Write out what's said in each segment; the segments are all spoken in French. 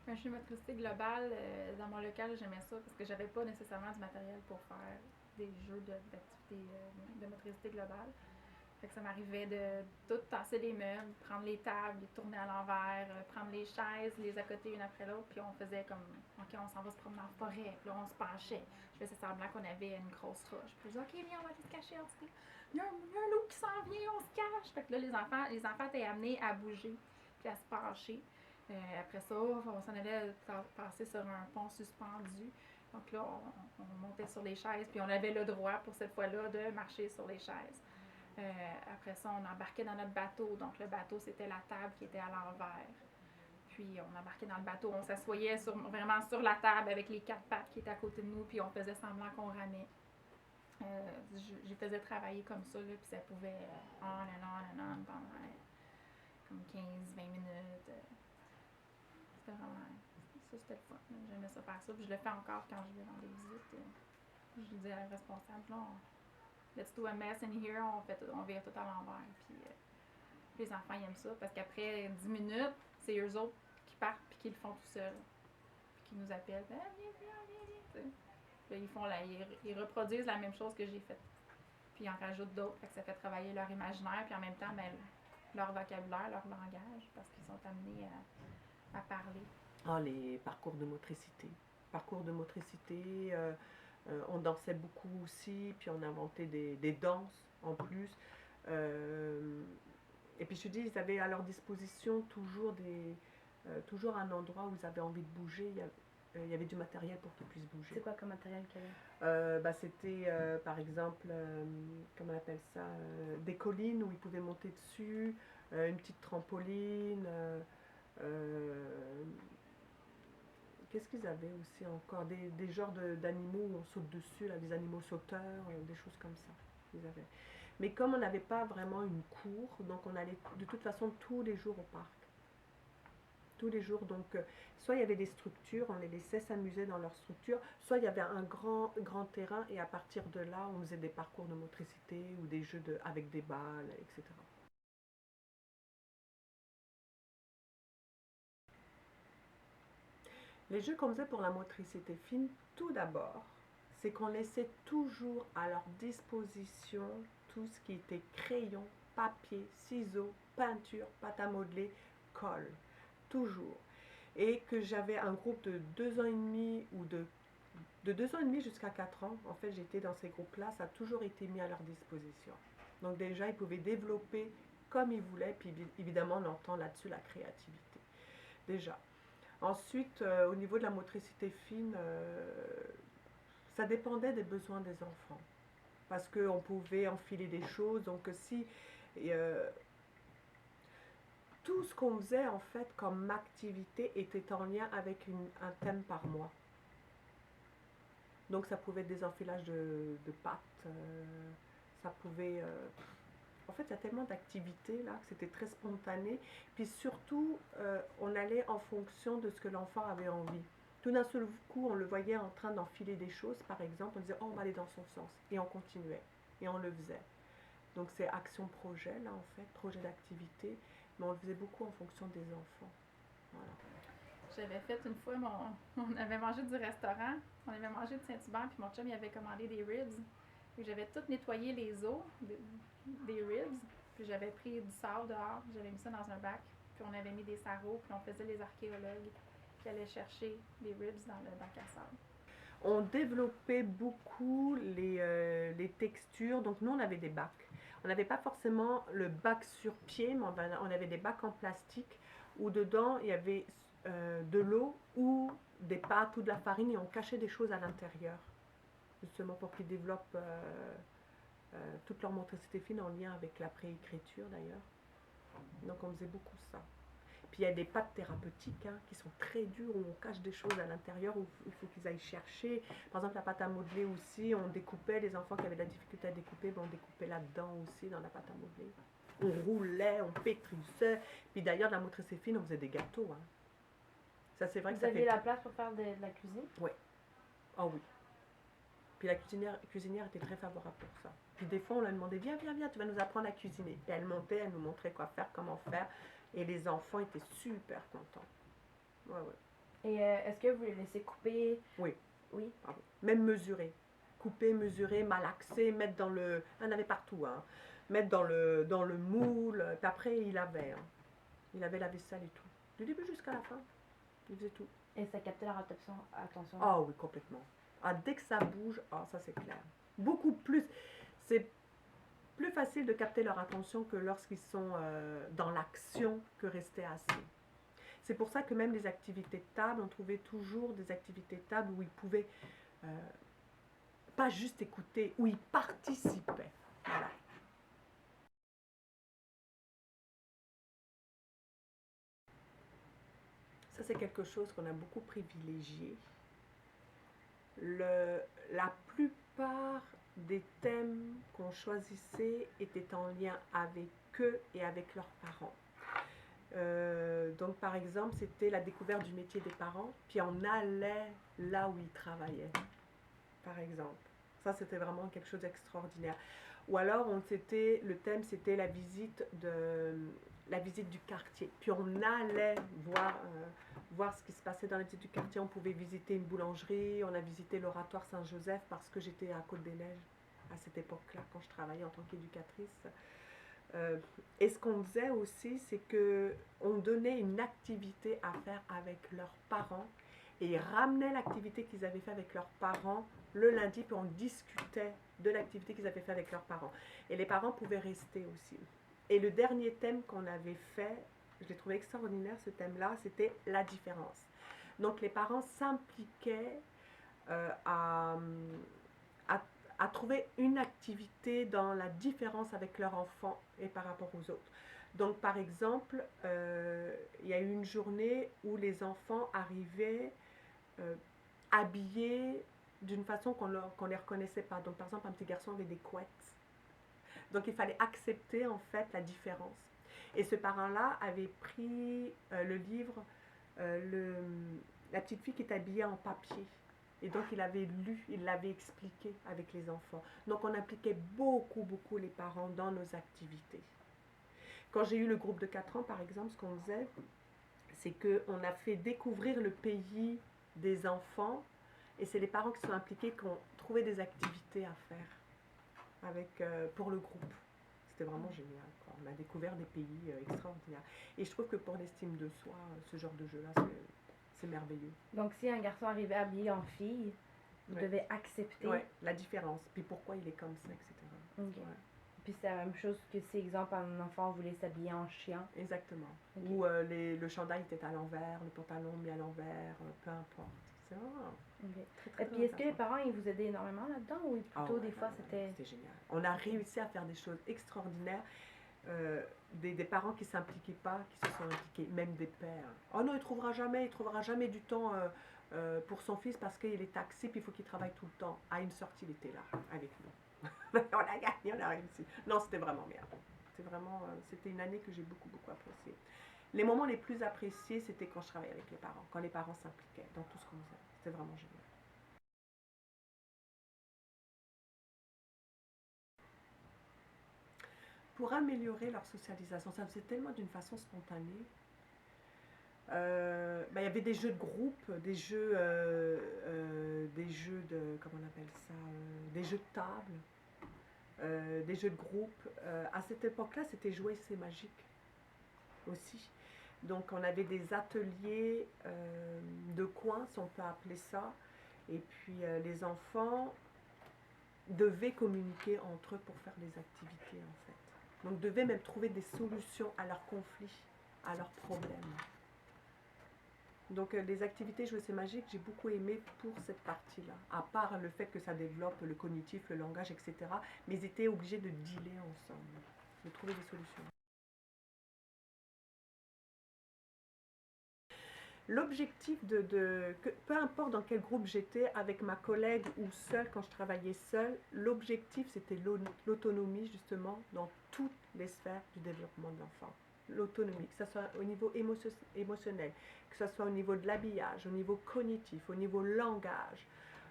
Un jeu de motricité globale, dans mon local, j'aimais ça parce que j'avais pas nécessairement du matériel pour faire des jeux d'activité de motricité globale. Fait que ça m'arrivait de tout tasser les meubles, prendre les tables, les tourner à l'envers, prendre les chaises, les accoter une après l'autre, puis on faisait comme, OK, on s'en va se promener en forêt, puis là, on se penchait. Je faisais semblant qu'on avait une grosse roche. Puis je disais, OK, viens, on va aller se cacher en dessous. Il y a un loup qui s'en vient, on se cache. Fait que là, les enfants étaient amenés à bouger, puis à se pencher. Après ça, on s'en allait passer sur un pont suspendu. Donc là, on montait sur les chaises, puis on avait le droit pour cette fois-là de marcher sur les chaises. Après ça, on embarquait dans notre bateau. Donc, le bateau, c'était la table qui était à l'envers. Puis, on embarquait dans le bateau. On s'assoyait vraiment sur la table avec les quatre pattes qui étaient à côté de nous. Puis, on faisait semblant qu'on ramait. Je les faisais travailler comme ça. Là, puis, ça pouvait on and on pendant comme 15-20 minutes. C'était vraiment. Ça, c'était le fun. J'aimais ça faire ça. Puis, je le fais encore quand je vais dans des visites. Je dis à la responsable, là, let's do a mess in here, on vire tout à l'envers. Puis les enfants ils aiment ça parce qu'après 10 minutes, c'est eux autres qui partent puis qui le font tout seuls. Puis qui nous appellent, viens, viens. Puis ils reproduisent la même chose que j'ai faite. Puis ils en rajoutent d'autres, fait que ça fait travailler leur imaginaire, puis en même temps, ben, leur vocabulaire, leur langage, parce qu'ils sont amenés à parler. Ah, les parcours de motricité. Parcours de motricité, on dansait beaucoup aussi, puis on inventait des danses en plus. Et puis je te dis, ils avaient à leur disposition toujours un endroit où ils avaient envie de bouger. Il y avait du matériel pour qu'ils puissent bouger. C'est quoi comme matériel qu'il y avait? C'était par exemple, comment on appelle ça, des collines où ils pouvaient monter dessus, une petite trampoline. Qu'est-ce qu'ils avaient aussi encore des genres d'animaux où on saute dessus, là, des animaux sauteurs, des choses comme ça. Ils avaient. Mais comme on n'avait pas vraiment une cour, donc on allait de toute façon tous les jours au parc. Tous les jours, donc soit il y avait des structures, on les laissait s'amuser dans leurs structures, soit il y avait un grand terrain et à partir de là, on faisait des parcours de motricité ou des jeux avec des balles, etc. Les jeux qu'on faisait pour la motricité fine, tout d'abord, c'est qu'on laissait toujours à leur disposition tout ce qui était crayon, papier, ciseaux, peinture, pâte à modeler, colle. Toujours. Et que j'avais un groupe de 2 ans et demi ou de 2 ans et demi jusqu'à 4 ans. En fait, j'étais dans ces groupes-là, ça a toujours été mis à leur disposition. Donc déjà, ils pouvaient développer comme ils voulaient, puis évidemment, on entend là-dessus la créativité. Déjà. Ensuite, au niveau de la motricité fine, ça dépendait des besoins des enfants. Parce qu'on pouvait enfiler des choses, donc si tout ce qu'on faisait en fait comme activité était en lien avec un thème par mois. Donc ça pouvait être des enfilages de pâtes, ça pouvait... en fait, il y a tellement d'activités là que c'était très spontané. Puis surtout, on allait en fonction de ce que l'enfant avait envie. Tout d'un seul coup, on le voyait en train d'enfiler des choses, par exemple, on disait, oh, on va aller dans son sens. Et on continuait. Et on le faisait. Donc c'est action-projet, là, en fait, projet d'activité. Mais on le faisait beaucoup en fonction des enfants. Voilà. J'avais fait une fois, on avait mangé du restaurant, on avait mangé de Saint-Hubert, puis mon chum il avait commandé des ribs. Puis j'avais tout nettoyé les os des ribs, puis j'avais pris du sable dehors, j'avais mis ça dans un bac, puis on avait mis des sarraux, puis on faisait les archéologues qui allaient chercher les ribs dans le bac à sable. On développait beaucoup les textures, donc nous on avait des bacs. On n'avait pas forcément le bac sur pied, mais on avait des bacs en plastique où dedans il y avait de l'eau ou des pâtes ou de la farine et on cachait des choses à l'intérieur, justement pour qu'ils développent toute leur motricité fine en lien avec la préécriture d'ailleurs. Donc on faisait beaucoup ça. Puis il y a des pâtes thérapeutiques qui sont très dures, où on cache des choses à l'intérieur, où il faut qu'ils aillent chercher. Par exemple, la pâte à modeler aussi, on découpait, les enfants qui avaient de la difficulté à découper, on découpait là-dedans aussi, dans la pâte à modeler. On roulait, on pétrissait. Puis d'ailleurs, de la motricité fine, on faisait des gâteaux. Ça, c'est vrai que Vous ça aviez fait... la place pour faire de la cuisine? Oui. Oh oui. Puis la cuisinière était très favorable pour ça. Puis des fois, on lui demandait, viens, tu vas nous apprendre à cuisiner. Et elle montait, elle nous montrait quoi faire, comment faire. Et les enfants étaient super contents. Ouais. Et est-ce que vous les laissez couper? Oui. Oui. Pardon. Même mesurer. Couper, mesurer, malaxer, mettre dans le... Il y en avait partout, hein. Mettre dans le moule. Puis après, il avait. Hein. Il avait la vaisselle et tout. Du début jusqu'à la fin. Il faisait tout. Et ça captait leur attention? Ah oui, complètement. Ah, dès que ça bouge, ah, ça c'est clair. Beaucoup plus. C'est plus facile de capter leur attention que lorsqu'ils sont dans l'action que rester assis. C'est pour ça que même les activités de table, on trouvait toujours des activités de table où ils pouvaient pas juste écouter, où ils participaient. Voilà. Ça, c'est quelque chose qu'on a beaucoup privilégié. La plupart des thèmes qu'on choisissait étaient en lien avec eux et avec leurs parents. Donc, par exemple, c'était la découverte du métier des parents, puis on allait là où ils travaillaient, par exemple. Ça, c'était vraiment quelque chose d'extraordinaire. Ou alors, le thème, c'était la visite du quartier. Puis on allait voir ce qui se passait dans la visite du quartier. On pouvait visiter une boulangerie, on a visité l'oratoire Saint-Joseph parce que j'étais à Côte-des-Neiges à cette époque-là, quand je travaillais en tant qu'éducatrice. Et ce qu'on faisait aussi, c'est qu'on donnait une activité à faire avec leurs parents et ils ramenaient l'activité qu'ils avaient fait avec leurs parents le lundi, puis on discutait de l'activité qu'ils avaient fait avec leurs parents. Et les parents pouvaient rester aussi. Et le dernier thème qu'on avait fait, je l'ai trouvé extraordinaire ce thème-là, c'était la différence. Donc les parents s'impliquaient à trouver une activité dans la différence avec leur enfant et par rapport aux autres. Donc, par exemple, il y a eu une journée où les enfants arrivaient habillés d'une façon qu'on ne les reconnaissait pas. Donc, par exemple, un petit garçon avait des couettes. Donc, il fallait accepter, en fait, la différence. Et ce parent-là avait pris le livre, la petite fille qui est habillée en papier. Et donc, il avait lu, il l'avait expliqué avec les enfants. Donc, on impliquait beaucoup, beaucoup les parents dans nos activités. Quand j'ai eu le groupe de 4 ans, par exemple, ce qu'on faisait, c'est qu'on a fait découvrir le pays des enfants. Et c'est les parents qui sont impliqués qui ont trouvé des activités à faire pour le groupe. C'était vraiment génial, quoi. On a découvert des pays extraordinaires. Et je trouve que pour l'estime de soi, ce genre de jeu-là, c'est merveilleux. Donc, si un garçon arrivait habillé en fille, vous devez accepter. Oui, la différence. Puis pourquoi il est comme ça, etc. Okay. Ouais. Puis c'est la même chose que si, exemple, un enfant voulait s'habiller en chien. Exactement. Okay. Ou le chandail était à l'envers, le pantalon mis à l'envers, peu importe. C'est vraiment très, très. Et puis, est-ce que les parents, ils vous aidaient énormément là-dedans ou plutôt des fois, c'était... C'était génial. On a réussi à faire des choses extraordinaires. Des parents qui ne s'impliquaient pas, qui se sont impliqués, même des pères. Oh non, il ne trouvera jamais du temps pour son fils parce qu'il est taxi puis il faut qu'il travaille tout le temps. À une sortie, il était là avec nous. On a gagné, on a réussi. Non, c'était vraiment bien. C'était une année que j'ai beaucoup, beaucoup appréciée. Les moments les plus appréciés, c'était quand je travaillais avec les parents, quand les parents s'impliquaient dans tout ce qu'on faisait. C'était vraiment génial. Pour améliorer leur socialisation, ça faisait tellement d'une façon spontanée. Il y avait des jeux de groupe, des jeux de, comment on appelle ça, des jeux de table, des jeux de groupe. À cette époque-là, c'était jouer c'est magique aussi. Donc on avait des ateliers de coin, si on peut appeler ça, et puis les enfants devaient communiquer entre eux pour faire des activités en fait. Donc devaient même trouver des solutions à leurs conflits, à leurs problèmes. Donc les activités jouer c'est magique, j'ai beaucoup aimé pour cette partie-là. À part le fait que ça développe le cognitif, le langage, etc. Mais ils étaient obligés de dealer ensemble, de trouver des solutions. L'objectif peu importe dans quel groupe j'étais, avec ma collègue ou seule, quand je travaillais seule, l'objectif c'était l'autonomie justement dans toutes les sphères du développement de l'enfant. L'autonomie, que ce soit au niveau émotionnel, que ce soit au niveau de l'habillage, au niveau cognitif, au niveau langage,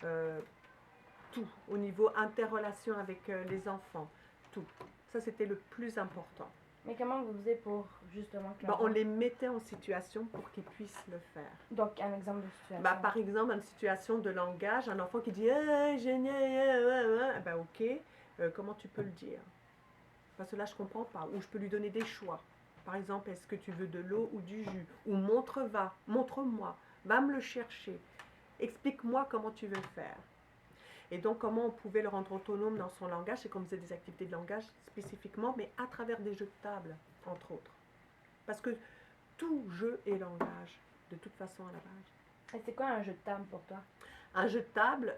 tout, au niveau interrelation avec les enfants, tout. Ça c'était le plus important. Mais comment vous faisiez pour justement que Ben, l'enfant- on les mettait en situation pour qu'ils puissent le faire. Donc, un exemple de situation. Ben, par exemple, une situation de langage, un enfant qui dit hey, génial, ben, ok, comment tu peux le dire? Parce que là, je ne comprends pas. Ou je peux lui donner des choix. Par exemple, est-ce que tu veux de l'eau ou du jus? Ou montre-moi, va me le chercher. Explique-moi comment tu veux faire. Et donc, comment on pouvait le rendre autonome dans son langage, c'est qu'on faisait des activités de langage spécifiquement, mais à travers des jeux de table, entre autres. Parce que tout jeu est langage, de toute façon à la base. Et c'est quoi un jeu de table pour toi? Un jeu de table,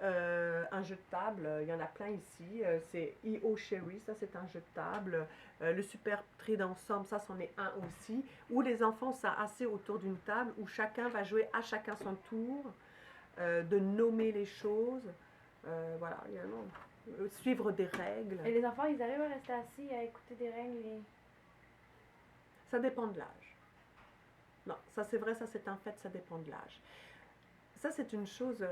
il y en a plein ici. C'est E.O. Sherry, ça c'est un jeu de table. Le super tri d'ensemble, ça c'en est un aussi. Où les enfants sont assis autour d'une table, où chacun va jouer à chacun son tour, de nommer les choses. Voilà, suivre des règles. Et les enfants, ils arrivent à rester assis, à écouter des règles et... Ça dépend de l'âge. Non, ça c'est vrai, ça c'est un fait, ça dépend de l'âge. Ça c'est une chose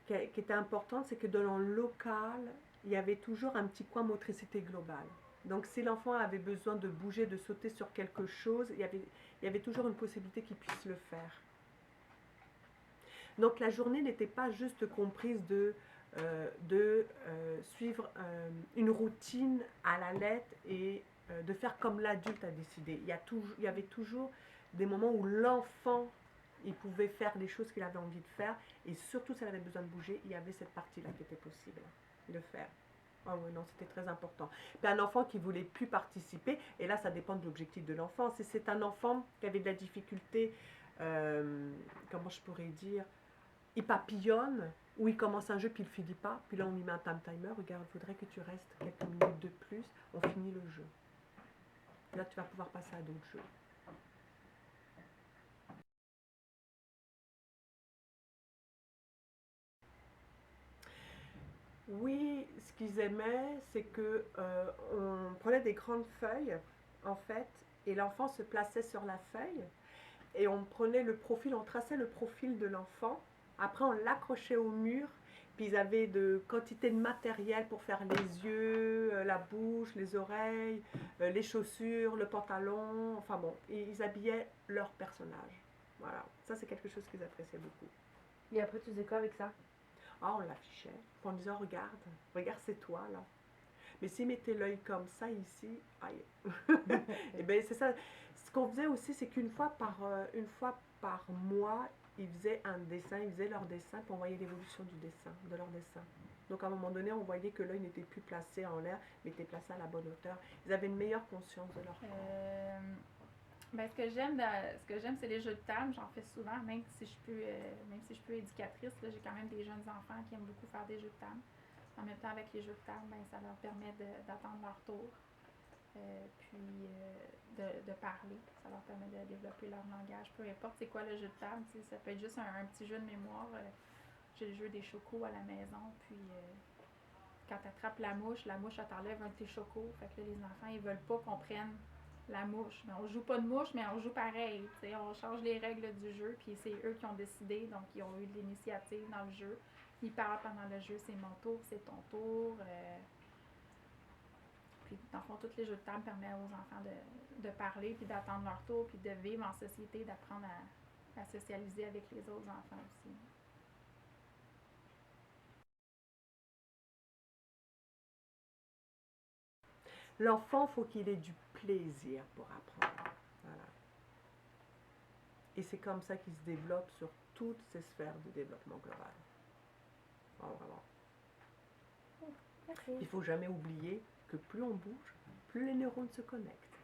qui était importante, c'est que dans le local, il y avait toujours un petit coin motricité globale. Donc si l'enfant avait besoin de bouger, de sauter sur quelque chose, il y avait toujours une possibilité qu'il puisse le faire. Donc la journée n'était pas juste comprise de suivre une routine à la lettre et de faire comme l'adulte a décidé. Il y avait toujours des moments où l'enfant, il pouvait faire les choses qu'il avait envie de faire, et surtout s'il avait besoin de bouger, il y avait cette partie-là qui était possible de faire. Ah oui, non, c'était très important. Puis un enfant qui ne voulait plus participer, et là, ça dépend de l'objectif de l'enfant. Si c'est un enfant qui avait de la difficulté, comment je pourrais dire, il papillonne, ou il commence un jeu puis il ne finit pas, puis là on lui met un timer, regarde, il faudrait que tu restes quelques minutes de plus, on finit le jeu. Là tu vas pouvoir passer à d'autres jeux. Oui, ce qu'ils aimaient, c'est que on prenait des grandes feuilles, en fait, et l'enfant se plaçait sur la feuille, et on prenait le profil, on traçait le profil de l'enfant, après on l'accrochait au mur, puis ils avaient de quantité de matériel pour faire les yeux, la bouche, les oreilles, les chaussures, le pantalon, enfin bon, et ils habillaient leur personnage. Voilà, ça c'est quelque chose qu'ils appréciaient beaucoup. Et après, tu faisais quoi avec ça? Ah, on l'affichait. On disait, oh, regarde, c'est toi, là. Mais s'ils mettaient l'œil comme ça ici, aïe. Et bien, c'est ça. Ce qu'on faisait aussi, c'est qu'une fois par mois, ils faisaient un dessin, ils faisaient leur dessin, puis on voyait l'évolution du dessin, de leur dessin. Donc, à un moment donné, on voyait que l'œil n'était plus placé en l'air, mais était placé à la bonne hauteur. Ils avaient une meilleure conscience de leur corps. Ben, ce que j'aime, c'est les jeux de table. J'en fais souvent, même si je suis plus éducatrice. J'ai quand même des jeunes enfants qui aiment beaucoup faire des jeux de table. En même temps, avec les jeux de table, ben, ça leur permet d'attendre leur tour, puis de parler. Ça leur permet de développer leur langage. Peu importe c'est quoi le jeu de table, ça peut être juste un petit jeu de mémoire. J'ai le jeu des chocos à la maison, puis quand tu attrapes la mouche, elle t'enlève un de tes chocos. Fait que là, les enfants, ils veulent pas qu'on prenne la mouche. Mais on joue pas de mouche, mais on joue pareil. T'sais. On change les règles du jeu, puis c'est eux qui ont décidé, donc ils ont eu de l'initiative dans le jeu. Ils parlent pendant le jeu, c'est mon tour, c'est ton tour. Puis dans le fond, tous les jeux de table permettent aux enfants de parler, puis d'attendre leur tour, puis de vivre en société, d'apprendre à socialiser avec les autres enfants aussi. L'enfant, il faut qu'il ait du plaisir pour apprendre. Voilà. Et c'est comme ça qu'il se développe sur toutes ces sphères du développement global. Oh, vraiment. Merci. Il ne faut jamais oublier que plus on bouge, plus les neurones se connectent.